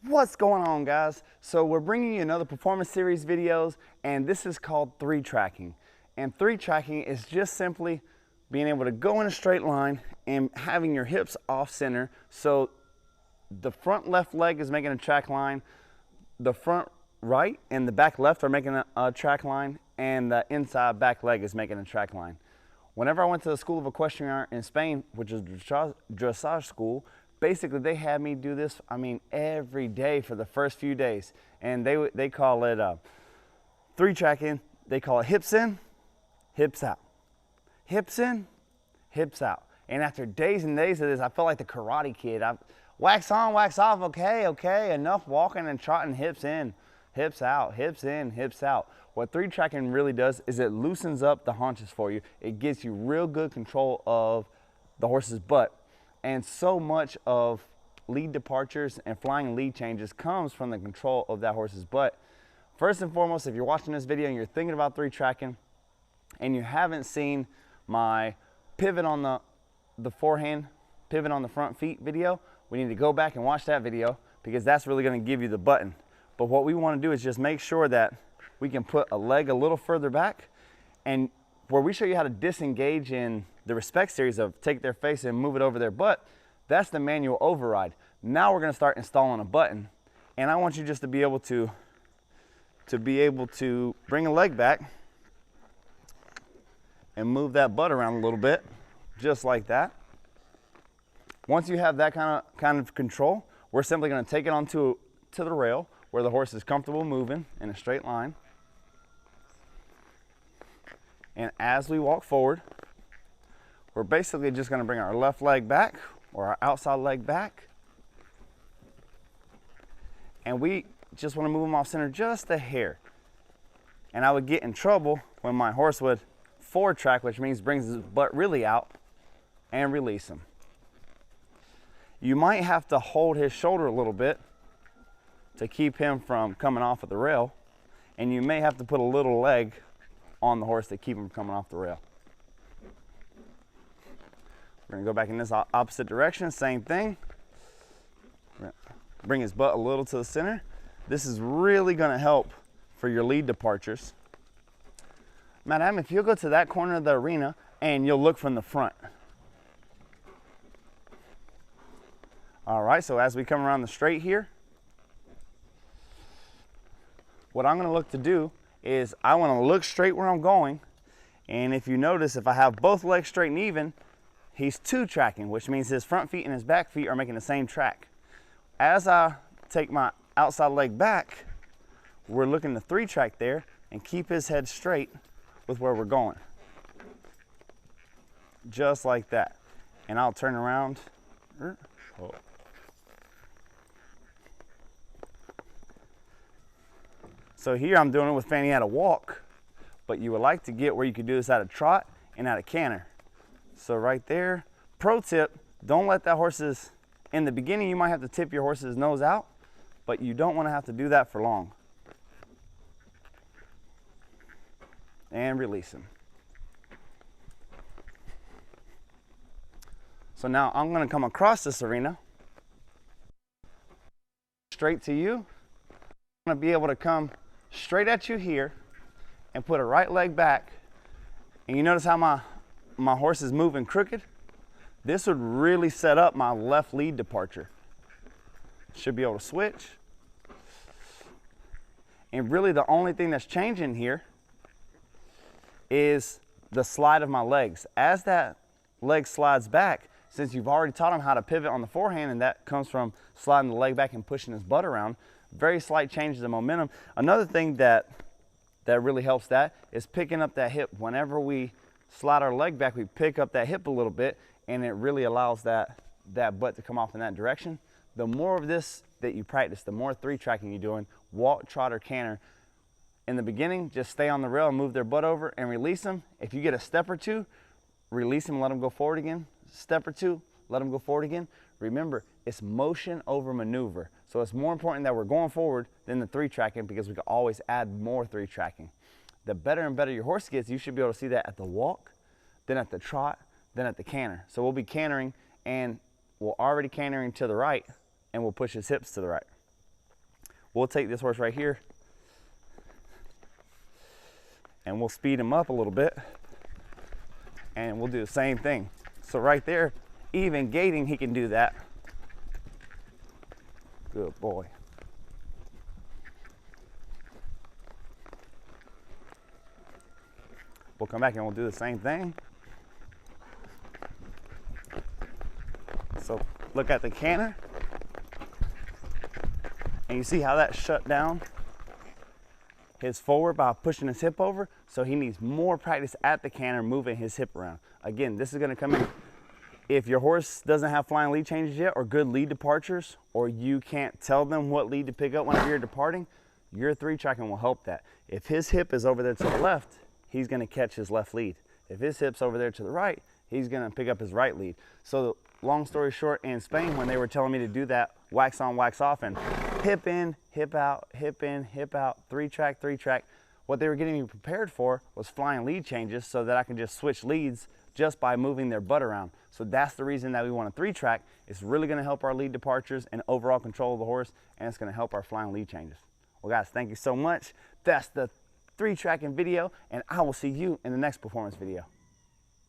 What's going on, guys? So we're bringing you another performance series videos, and this is called 3-tracking. And 3-tracking is just simply being able to go in a straight line and having your hips off center, so the front left leg is making a track line, the front right and the back left are making a track line, and the inside back leg is making a track line. Whenever I went to the School of Equestrian Art in Spain, which is dressage school, basically they had me do this, every day for the first few days. And they call it 3-tracking. They call it hips in, hips out. Hips in, hips out. And after days and days of this, I felt like the Karate Kid. Wax on, wax off, okay, enough walking and trotting, hips in, hips out, hips in, hips out. What 3-tracking really does is it loosens up the haunches for you. It gives you real good control of the horse's butt. And so much of lead departures and flying lead changes comes from the control of that horse's butt. First and foremost, if you're watching this video and you're thinking about 3-tracking and you haven't seen my pivot on the forehand, pivot on the front feet video, we need to go back and watch that video, because that's really going to give you the button. But what we want to do is just make sure that we can put a leg a little further back, and where we show you how to disengage in the respect series of take their face and move it over their butt, that's the manual override. Now we're going to start installing a button, and I want you just to be able to bring a leg back and move that butt around a little bit, just like that. Once you have that kind of control, we're simply going to take it onto the rail where the horse is comfortable moving in a straight line. And as we walk forward, we're basically just going to bring our left leg back, or our outside leg back. And we just want to move them off center just a hair. And I would get in trouble when my horse would 4-track, which means brings his butt really out, and release him. You might have to hold his shoulder a little bit to keep him from coming off of the rail, and you may have to put a little leg on the horse to keep him from coming off the rail. We're going to go back in this opposite direction, same thing. We're going to bring his butt a little to the center. This is really going to help for your lead departures. Madam, if you'll go to that corner of the arena and you'll look from the front. All right, so as we come around the straight here, what I'm going to look to do is I want to look straight where I'm going, and if you notice, if I have both legs straight and even, he's 2-tracking, which means his front feet and his back feet are making the same track. As I take my outside leg back, we're looking to 3-track there and keep his head straight with where we're going. Just like that. And I'll turn around. Oh. So here I'm doing it with fanny out of walk, but you would like to get where you could do this out of trot and out of canter. So right there, pro tip, don't let that horse's, in the beginning you might have to tip your horse's nose out, but you don't want to have to do that for long. And release him. So now I'm going to come across this arena, straight to you. I'm going to be able to come straight at you here and put a right leg back, and you notice how my horse is moving crooked? This would really set up my left lead departure. Should be able to switch. And really the only thing that's changing here is the slide of my legs. As that leg slides back, since you've already taught him how to pivot on the forehand, and that comes from sliding the leg back and pushing his butt around, very slight changes in momentum. Another thing that really helps that is picking up that hip. Whenever we slide our leg back, we pick up that hip a little bit, and it really allows that butt to come off in that direction. The more of this that you practice, the more 3-tracking you're doing, walk, trot, or canter. In the beginning, just stay on the rail and move their butt over and release them. If you get a step or two, release them, let them go forward again. Step or two, let them go forward again. Remember, it's motion over maneuver. So it's more important that we're going forward than the 3-tracking, because we can always add more 3-tracking. The better and better your horse gets, you should be able to see that at the walk, then at the trot, then at the canter. So we'll be cantering, and we're already cantering to the right, and we'll push his hips to the right. we'll take this horse right here and we'll speed him up a little bit, and we'll do the same thing. So right there, even gaiting, he can do that. Good boy. We'll come back and we'll do the same thing. So look at the canter, and you see how that shut down his forward by pushing his hip over. So he needs more practice at the canter, moving his hip around. Again, this is going to come in if your horse doesn't have flying lead changes yet, or good lead departures, or you can't tell them what lead to pick up whenever you're departing. Your 3-tracking will help that. If his hip is over there to the left, he's going to catch his left lead. If his hip's over there to the right, he's going to pick up his right lead. So long story short, in Spain, when they were telling me to do that wax on, wax off, and hip in, hip out, hip in, hip out, 3-track, 3-track, what they were getting me prepared for was flying lead changes so that I can just switch leads just by moving their butt around. So that's the reason that we want a 3-track. It's really going to help our lead departures and overall control of the horse, and it's going to help our flying lead changes. Well guys, thank you so much. That's the 3-tracking video, and I will see you in the next performance video.